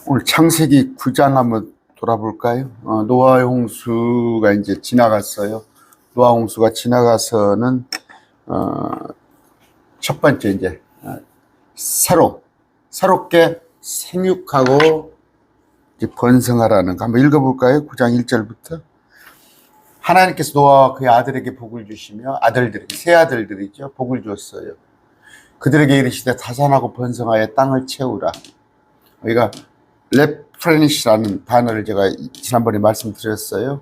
오늘 창세기 9장 한번 돌아볼까요? 노아의 홍수가 이제 지나갔어요. 노아 홍수가 지나가서는 첫 번째 이제 새롭게 생육하고 이제 번성하라는 거 한번 읽어볼까요? 9장 1절부터. 하나님께서 노아와 그의 아들에게 복을 주시며 아들들에게 세 아들들이죠. 복을 주었어요. 그들에게 이르시되 다산하고 번성하여 땅을 채우라. 우리가 레프레니시라는 단어를 제가 지난번에 말씀드렸어요.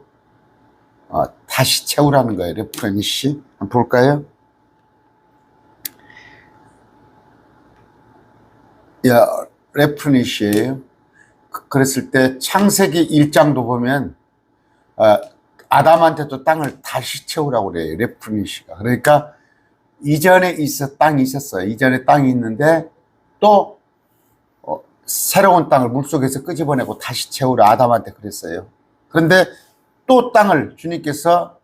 다시 채우라는 거예요. 레프레니시. 한번 볼까요? 레프레니시예요. 그랬을 때 창세기 1장도 보면 아담한테도 땅을 다시 채우라고 그래요. 레프레니시가. 그러니까 이전에 땅이 있었어요. 이전에 땅이 있는데 또 새로운 땅을 물속에서 끄집어내고 다시 채우라 아담한테 그랬어요. 그런데 또 땅을 주님께서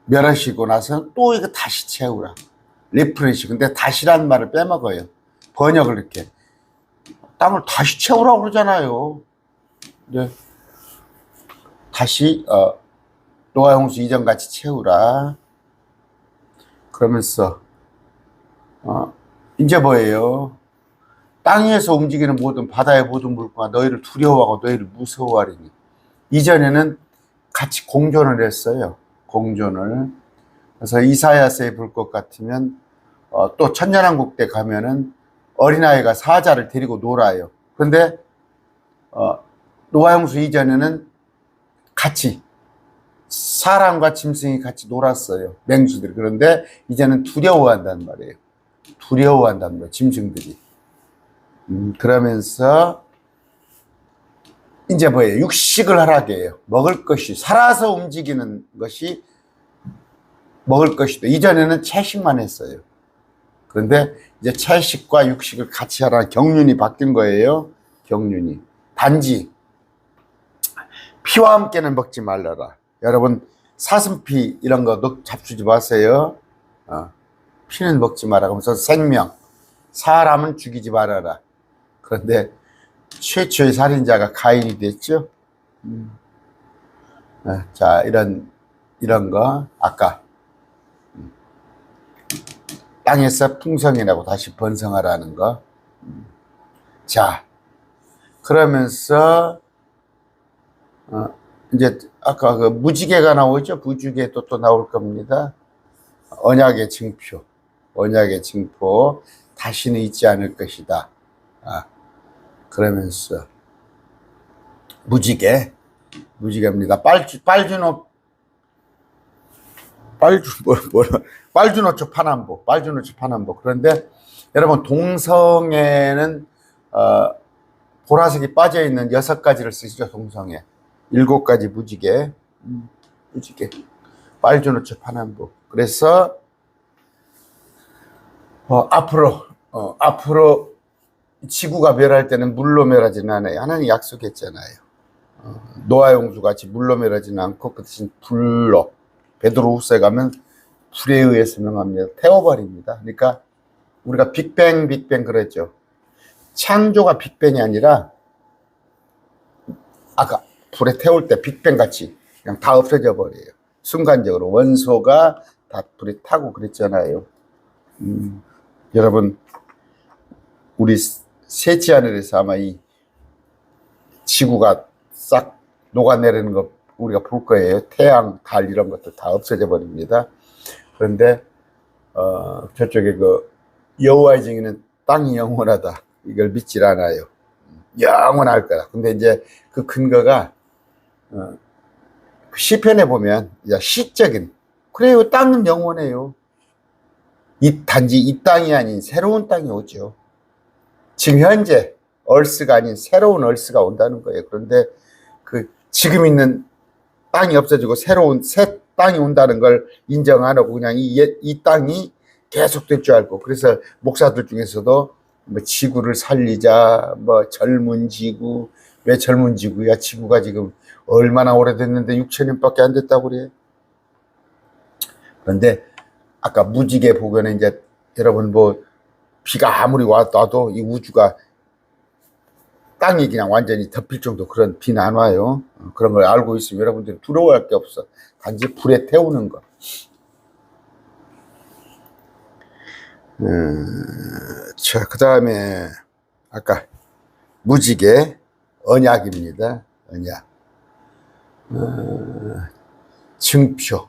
멸하시고 나서 또 이거 다시 채우라. 리프레시. 근데 다시라는 말을 빼먹어요. 번역을 이렇게. 땅을 다시 채우라고 그러잖아요. 네. 다시 노아 홍수 이전 같이 채우라. 그러면서 이제 뭐예요? 땅 위에서 움직이는 모든 바다의 모든 물고기가 너희를 두려워하고 너희를 무서워하리니. 이전에는 같이 공존을 했어요. 공존을. 그래서 이사야서에 볼 것 같으면 또 천년왕국 때 가면은 어린아이가 사자를 데리고 놀아요. 그런데 노아 홍수 이전에는 같이 사람과 짐승이 같이 놀았어요. 맹수들이. 그런데 이제는 두려워한다는 말이에요. 두려워한다는 거예요. 짐승들이. 그러면서 이제 뭐예요? 육식을 하라게 해요. 먹을 것이 살아서 움직이는 것이 먹을 것이다. 이전에는 채식만 했어요. 그런데 이제 채식과 육식을 같이 하라는 경륜이 바뀐 거예요. 경륜이. 단지 피와 함께는 먹지 말라라. 여러분 사슴피 이런 거 잡수지 마세요. 피는 먹지 마라. 그러면서 생명, 사람은 죽이지 말아라. 그런데 최초의 살인자가 가인이 됐죠. 자, 이런 거 아까 땅에서 풍성이 나고 다시 번성하라는 거. 자, 그러면서 이제 아까 그 무지개가 나오죠. 무지개도 또 나올 겁니다. 언약의 증표, 다시는 잊지 않을 것이다. 그러면서 무지개입니다. 빨주노초 파남보. 그런데 여러분 동성애는 보라색이 빠져 있는 6가지를 쓰시죠. 동성애 7가지 무지개, 빨주노초 파남보. 그래서 앞으로 지구가 멸할 때는 물로 멸하지는 않아요. 하나님 약속했잖아요. 노아의 홍수 같이 물로 멸하지는 않고 그 대신 불로. 베드로후서에 가면 불에 의해서 명합니다. 태워버립니다. 그러니까 우리가 빅뱅 그랬죠. 창조가 빅뱅이 아니라 아까 불에 태울 때 빅뱅 같이 그냥 다 없어져 버려요. 순간적으로 원소가 다 불에 타고 그랬잖아요. 여러분 우리 셋째 하늘에서 아마 이 지구가 싹 녹아내리는 거 우리가 볼 거예요. 태양, 달 이런 것도 다 없어져 버립니다. 그런데 저쪽에 그 여호와의 증인은 땅이 영원하다. 이걸 믿질 않아요. 영원할 거다. 근데 이제 그 근거가 시편에 보면 시적인 그래요. 땅은 영원해요. 단지 이 땅이 아닌 새로운 땅이 오죠. 지금 현재 얼스가 아닌 새로운 얼스가 온다는 거예요. 그런데 그 지금 있는 땅이 없어지고 새로운 새 땅이 온다는 걸 인정 안 하고 그냥 이 땅이 계속 될 줄 알고, 그래서 목사들 중에서도 뭐 지구를 살리자, 뭐 젊은 지구, 왜 젊은 지구야? 지구가 지금 얼마나 오래됐는데 6,000년밖에 안 됐다고 그래. 그런데 아까 무지개 보고는 이제 여러분 뭐 비가 아무리 와도 이 우주가 땅이 그냥 완전히 덮일 정도 그런 비는 안 와요. 그런 걸 알고 있으면 여러분들이 두려워할 게 없어. 단지 불에 태우는 거. 자, 그 다음에 아까 무지개 언약입니다. 언약. 증표.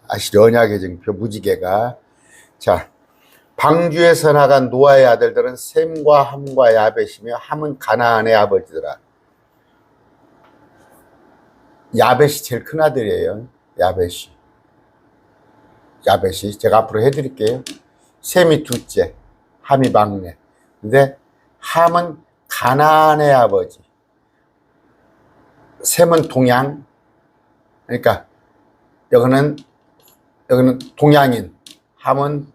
아시죠? 언약의 증표 무지개가. 자, 방주에서 나간 노아의 아들들은 셈과 함과 야벳이며 함은 가나안의 아버지더라. 야벳이 제일 큰 아들이에요. 야벳이 제가 앞으로 해드릴게요. 셈이 둘째, 함이 막내. 근데 함은 가나안의 아버지, 셈은 동양. 그러니까 여기는 동양인, 함은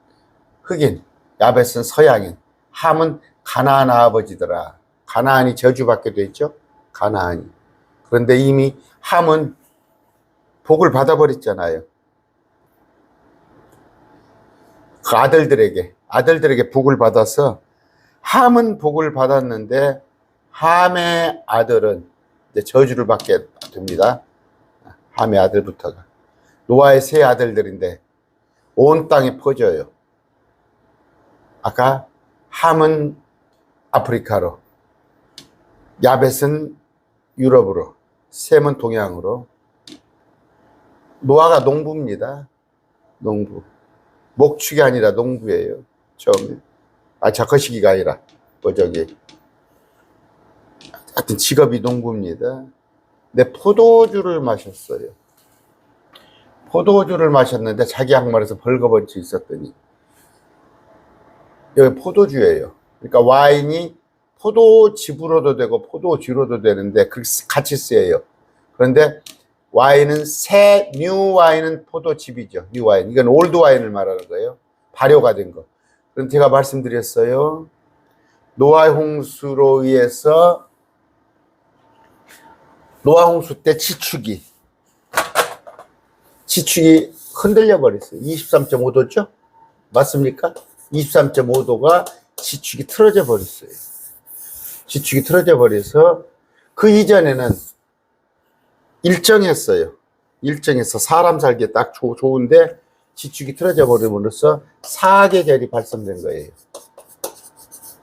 흑인, 야벳은 서양인. 함은 가나안 아버지더라. 가나안이 저주받게 돼 있죠. 가나안이. 그런데 이미 함은 복을 받아버렸잖아요. 그 아들들에게 복을 받아서 함은 복을 받았는데 함의 아들은 이제 저주를 받게 됩니다. 함의 아들부터가. 노아의 세 아들들인데 온 땅에 퍼져요. 아까 함은 아프리카로, 야벳은 유럽으로, 셈은 동양으로. 노아가 농부입니다. 농부. 목축이 아니라 농부예요. 처음에. 작거시기가 아니라 하여튼 직업이 농부입니다. 근데 포도주를 마셨어요. 포도주를 마셨는데 자기 양말에서 벌거벗이 있었더니, 여기 포도주예요. 그러니까 와인이 포도즙으로도 되고 포도주로도 되는데 그렇게 같이 쓰여요. 그런데 와인은 뉴 와인은 포도즙이죠. 뉴 와인. 이건 올드 와인을 말하는 거예요. 발효가 된 거. 그럼 제가 말씀드렸어요. 노아 홍수로 의해서, 노아 홍수 때 지축이 흔들려 버렸어요. 23.5도죠? 맞습니까? 23.5도가 지축이 틀어져 버렸어요. 지축이 틀어져 버려서 그 이전에는 일정해서 사람 살기에 딱 좋은데 지축이 틀어져 버림으로써 사계절이 발생된 거예요.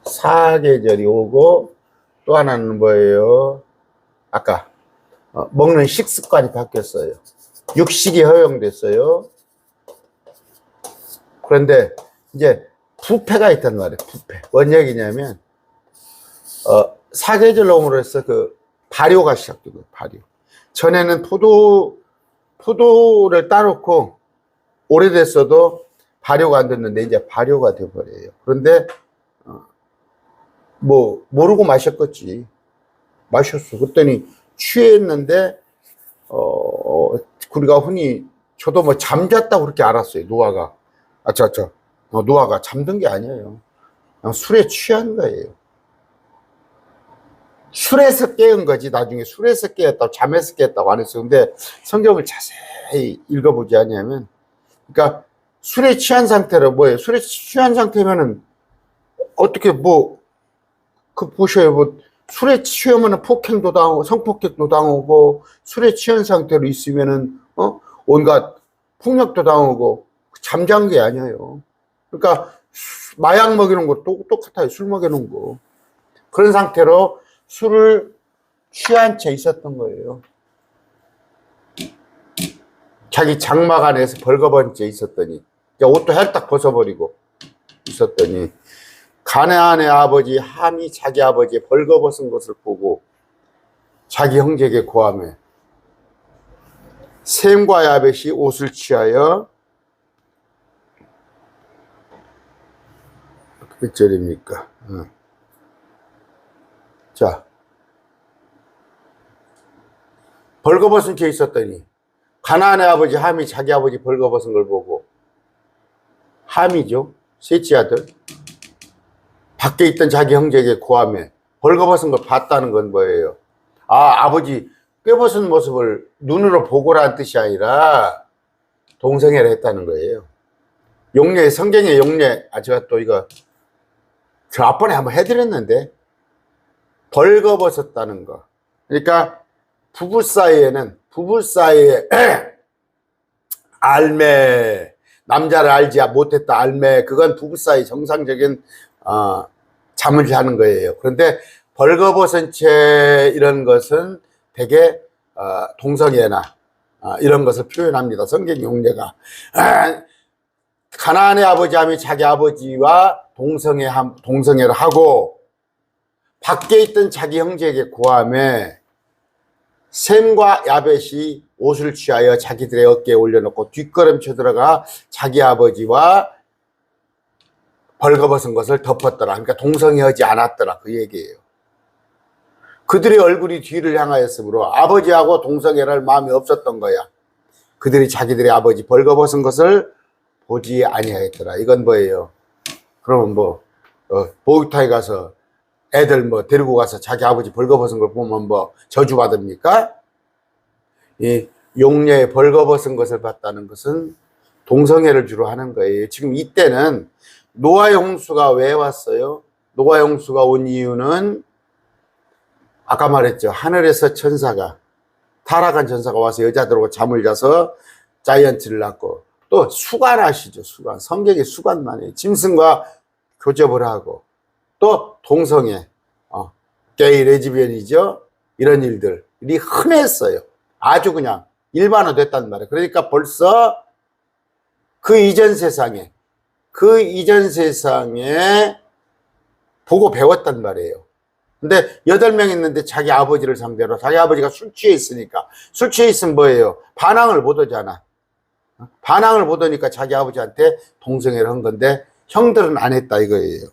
사계절이 오고, 또 하나는 뭐예요? 아까 먹는 식습관이 바뀌었어요. 육식이 허용됐어요. 그런데 이제 부패가 있단 말이에요. 부패. 뭔 얘기냐면 사계절 놈으로서 그 발효가 시작된 거예요. 발효. 전에는 포도를 따놓고 오래됐어도 발효가 안 됐는데 이제 발효가 돼버려요. 그런데 뭐 모르고 마셨겠지. 마셨어. 그랬더니 취했는데 우리가 흔히, 저도 뭐 잠잤다고 그렇게 알았어요. 노아가. 노아가 잠든 게 아니에요. 그냥 술에 취한 거예요. 술에서 깨은 거지. 나중에 술에서 깨었다고, 잠에서 깨었다고 안 했어요. 근데 성경을 자세히 읽어보지 않으면, 그러니까 술에 취한 상태로 뭐예요? 술에 취한 상태면은 어떻게 보셔요. 술에 취하면은 폭행도 당하고 성폭행도 당하고, 술에 취한 상태로 있으면은 온갖 폭력도 당하고, 잠잔 게 아니에요. 그러니까 마약 먹이는 것도 똑같아요. 술 먹이는 거. 그런 상태로 술을 취한 채 있었던 거예요. 자기 장막 안에서 벌거벗은 채 있었더니, 옷도 헬딱 벗어버리고 있었더니, 가나안의 아버지 함이 자기 아버지의 벌거벗은 것을 보고 자기 형제에게 고하며 셈과 야벳이 옷을 취하여, 몇 절입니까? 자, 벌거벗은 채 있었더니 가나안의 아버지 함이 자기 아버지 벌거벗은 걸 보고, 함이죠, 셋째 아들, 밖에 있던 자기 형제에게 고하며, 벌거벗은 걸 봤다는 건 뭐예요? 아버지 꿰벗은 모습을 눈으로 보고라는 뜻이 아니라 동성애를 했다는 거예요. 용례, 성경의 용례, 제가 또 이거 저 앞번에 한번 해드렸는데, 벌거벗었다는 거. 그러니까 부부 사이에 알매, 남자를 알지 못했다 알매, 그건 부부 사이 정상적인 잠을 자는 거예요. 그런데 벌거벗은 채 이런 것은 되게 동성애나 이런 것을 표현합니다. 성경 용례가 가나안의 아버지함이 자기 아버지와 동성애를 하고 밖에 있던 자기 형제에게 구하며 셈과 야벳이 옷을 취하여 자기들의 어깨에 올려놓고 뒷걸음쳐 들어가 자기 아버지와 벌거벗은 것을 덮었더라. 그러니까 동성애하지 않았더라, 그 얘기예요. 그들의 얼굴이 뒤를 향하였으므로 아버지하고 동성애를 할 마음이 없었던 거야. 그들이 자기들의 아버지 벌거벗은 것을 보지 아니하였더라. 이건 뭐예요? 그러면 목욕탕에 가서 애들 데리고 가서 자기 아버지 벌거벗은 걸 보면 저주받습니까? 이 용녀의 벌거벗은 것을 봤다는 것은 동성애를 주로 하는 거예요. 지금 이때는 노아의 홍수가 왜 왔어요? 노아의 홍수가 온 이유는 아까 말했죠. 하늘에서 타락한 천사가 와서 여자들하고 잠을 자서 자이언트를 낳고, 또 수간 아시죠? 수간. 성경에 수간만 해요. 짐승과 교접을 하고, 또 동성애, 게이, 레즈비언이죠. 이런 일들이 흔했어요. 아주 그냥 일반화됐단 말이에요. 그러니까 벌써 그 이전 세상에 보고 배웠단 말이에요. 근데 8명 있는데 자기 아버지를 상대로, 자기 아버지가 술 취해 있으니까, 술 취해 있으면 뭐예요? 반항을 못 하잖아. 반항을 못 하니까 자기 아버지한테 동성애를 한 건데 형들은 안 했다 이거예요.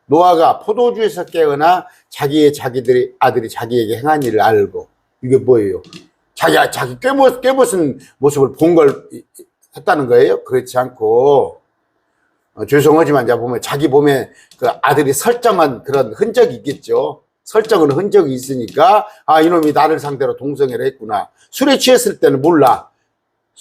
노아가 포도주에서 깨어나 자기들의 아들이 자기에게 행한 일을 알고, 이게 뭐예요? 자기 꿰벗은 모습을 본 걸 했다는 거예요? 그렇지 않고, 죄송하지만 이제 보면 자기 몸에 그 아들이 설정한 그런 흔적이 있겠죠. 설정은 흔적이 있으니까 이놈이 나를 상대로 동성애를 했구나. 술에 취했을 때는 몰라.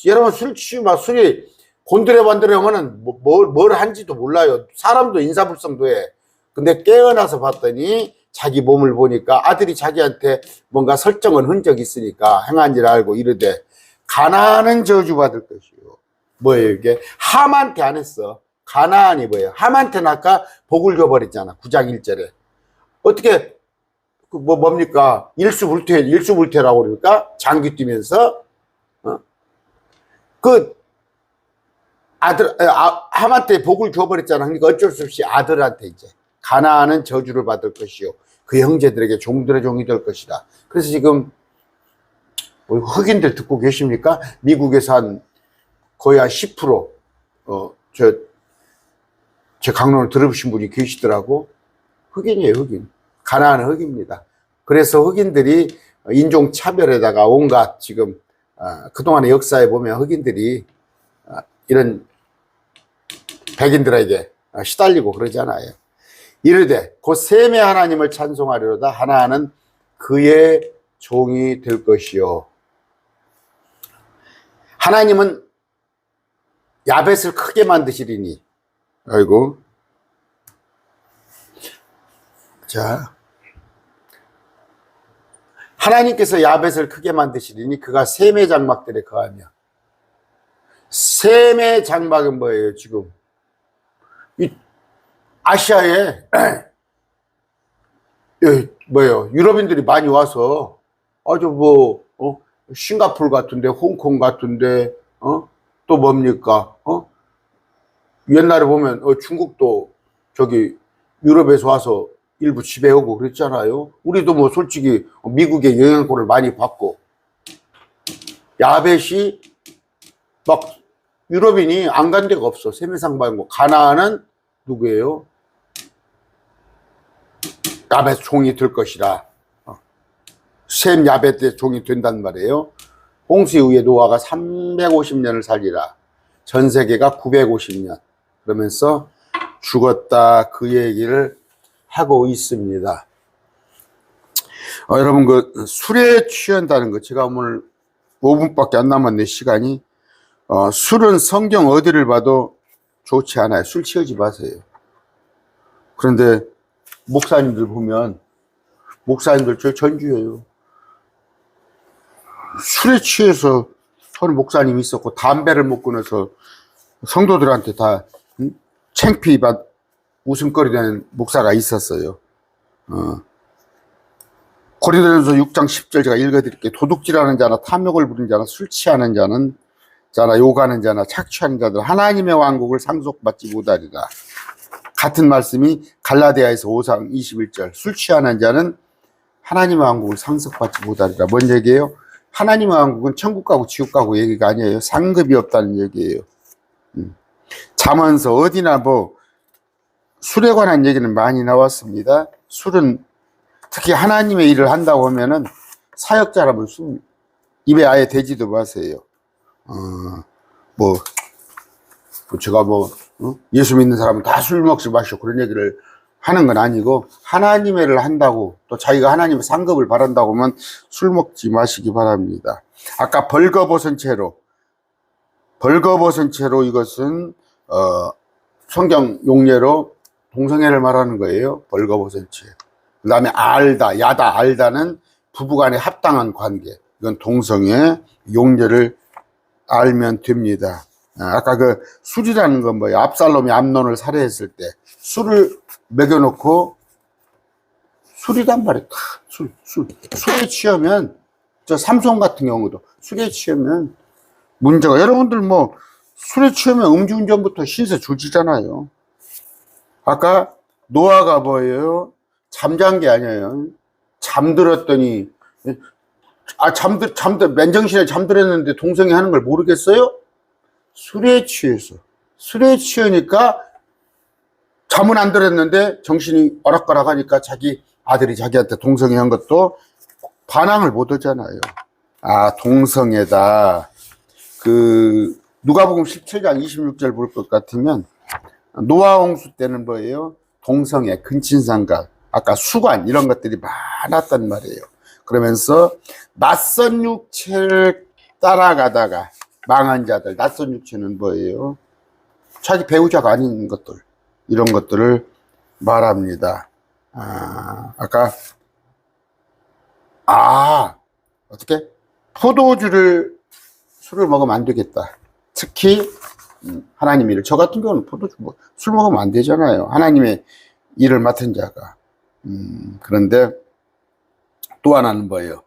여러분 술이 곤드레반드레 하면은 뭘 한지도 몰라요. 사람도 인사불성도 해. 근데 깨어나서 봤더니 자기 몸을 보니까 아들이 자기한테 뭔가 설정한 흔적이 있으니까 행한 줄 알고 이르되 가나안은 저주받을 것이요. 뭐예요 이게? 함한테 안 했어. 가나안이 뭐예요? 함한테는 아까 복을 줘버렸잖아. 9장 1절에. 어떻게 뭡니까? 일수불퇴라고 그러니까 장기 뛰면서 함한테 복을 줘버렸잖아. 그러니까 어쩔 수 없이 아들한테 이제 가나안은 저주를 받을 것이요 그 형제들에게 종들의 종이 될 것이다. 그래서 지금 흑인들 듣고 계십니까? 미국에서 거의 한 10% 제 강론을 들으신 분이 계시더라고. 흑인이에요, 흑인. 가나안은 흑인입니다. 그래서 흑인들이 인종차별에다가 온갖 지금 그동안의 역사에 보면 흑인들이 이런 백인들에게 시달리고 그러잖아요. 이르되 곧 셈의 하나님을 찬송하리로다. 하나는 그의 종이 될 것이요. 하나님은 야벳을 크게 만드시리니. 아이고. 자, 하나님께서 야벳을 크게 만드시리니 그가 셈의 장막들에 거하며. 셈의 장막은 뭐예요 지금? 이 아시아에 뭐예요? 유럽인들이 많이 와서 아주 싱가포르 같은데, 홍콩 같은데, 또 뭡니까? 옛날에 보면 중국도 저기 유럽에서 와서 일부 지배하고 그랬잖아요. 우리도 솔직히 미국의 영향권을 많이 받고, 야벳이 막 유럽인이 안 간 데가 없어. 셈의 장막이고. 가나안은 누구예요? 야벳 종이 될 것이라. 셈 야벳의 종이 된단 말이에요. 홍수 이후에 노아가 350년을 살리라. 전 세계가 950년. 그러면서 죽었다, 그 얘기를 하고 있습니다. 여러분, 술에 취한다는 거, 제가 오늘 5분밖에 안 남았네, 시간이. 술은 성경 어디를 봐도 좋지 않아요. 술 취하지 마세요. 그런데 목사님들 보면 목사님들 저 전주예요. 술에 취해서 한 목사님이 있었고 담배를 못 끊어서 성도들한테 다 창피받 웃음거리 되는 목사가 있었어요. 고린도전서 6장 10절 제가 읽어드릴게요. 도둑질하는 자나 탐욕을 부리는 자나 술 취하는 자나 욕하는 자나 착취하는 자들 하나님의 왕국을 상속받지 못하리라. 같은 말씀이 갈라디아에서 5장 21절 술 취하는 자는 하나님의 왕국을 상속받지 못하리라. 뭔 얘기예요? 하나님의 왕국은 천국 가고 지옥 가고 얘기가 아니에요. 상급이 없다는 얘기예요. 잠언서 어디나 뭐 술에 관한 얘기는 많이 나왔습니다. 술은 특히 하나님의 일을 한다고 하면은 사역자라면 술 입에 아예 대지도 마세요. 제가 예수 믿는 사람은 다 술 먹지 마시오 그런 얘기를 하는 건 아니고 하나님의 일을 한다고 또 자기가 하나님의 상급을 바란다고 하면 술 먹지 마시기 바랍니다. 아까 벌거벗은 채로 이것은 성경 용례로 동성애를 말하는 거예요. 벌거벗은 채. 그 다음에 알다는 부부간의 합당한 관계. 이건 동성애 용례를 알면 됩니다. 아까 그 술이라는 건 뭐예요? 압살롬이 암논을 살해했을 때 술을 먹여놓고 술이란 말이에요. 술에 취하면 저 삼손 같은 경우도 술에 취하면 문제가 여러분들 술에 취하면 음주운전부터 신세 줄지잖아요. 아까 노아가 뭐예요? 잠잔 게 아니에요. 잠들었더니 맨정신에 잠들었는데 동성애 하는 걸 모르겠어요? 술에 취하니까 잠은 안 들었는데 정신이 어락가락 하니까 자기 아들이 자기한테 동성애 한 것도 반항을 못 하잖아요. 동성애다. 누가복음 17장 26절 볼 것 같으면 노아 홍수 때는 뭐예요? 동성애, 근친상간, 아까 수관 이런 것들이 많았단 말이에요. 그러면서 낯선 육체를 따라가다가 망한 자들, 낯선 육체는 뭐예요? 자기 배우자가 아닌 것들, 이런 것들을 말합니다. 어떻게? 술을 먹으면 안 되겠다. 특히, 하나님 일을. 저 같은 경우는 술 먹으면 안 되잖아요. 하나님의 일을 맡은 자가. 그런데 또 하나는 뭐예요?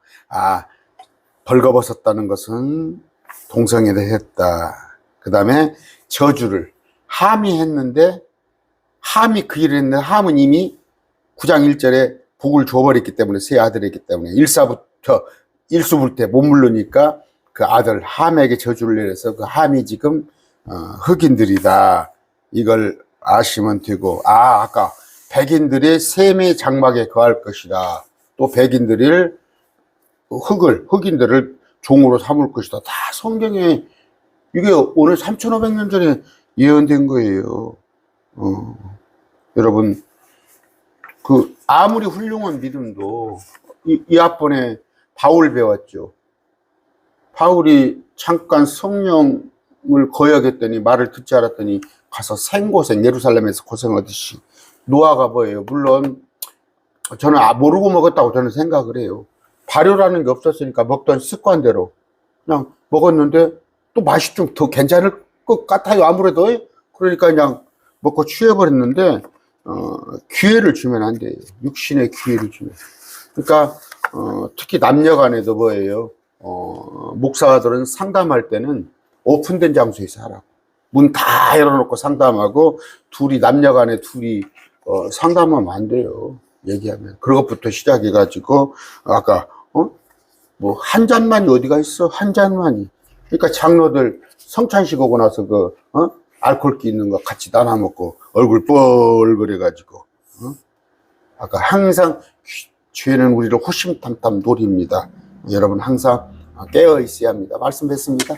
벌거벗었다는 것은 동성애를 했다. 그 다음에 저주를 함이 했는데 함이 그 일을 했는데 함은 이미 9장 1절에 복을 줘버렸기 때문에 세 아들이기 때문에 일수불때 못 물르니까 그 아들 함에게 저주를 내려서 그 함이 지금 흑인들이다. 이걸 아시면 되고 아까 백인들이 셈의 장막에 거할 것이다. 또 백인들을 흑인들을 종으로 삼을 것이다. 다 성경에 이게 오늘 3,500년 전에 예언된 거예요. 여러분 아무리 훌륭한 믿음도 이 앞번에 바울 배웠죠. 바울이 잠깐 성령을 거역했더니 말을 듣지 않았더니 가서 생고생 예루살렘에서 고생하듯이 노아가 뭐예요? 물론 저는 모르고 먹었다고 저는 생각을 해요. 발효라는 게 없었으니까 먹던 습관대로 그냥 먹었는데 또 맛이 좀 더 괜찮을 것 같아요. 아무래도. 그러니까 그냥 먹고 취해버렸는데 기회를 주면 안 돼요. 육신의 기회를 주면. 그러니까 특히 남녀 간에도 뭐예요? 목사들은 상담할 때는 오픈된 장소에서 하라고. 문 다 열어놓고 상담하고 남녀 간에 둘이 상담하면 안 돼요. 얘기하면. 그것부터 시작해가지고 아까 한 잔만이 어디가 있어? 한 잔만이. 그러니까 장로들 성찬식 오고 나서 알코올기 있는 거 같이 나눠 먹고 얼굴 뻘그래가지고 아까 항상 죄는 우리를 호심탐탐 노립니다. 여러분 항상 깨어 있어야 합니다. 말씀 뵙습니다.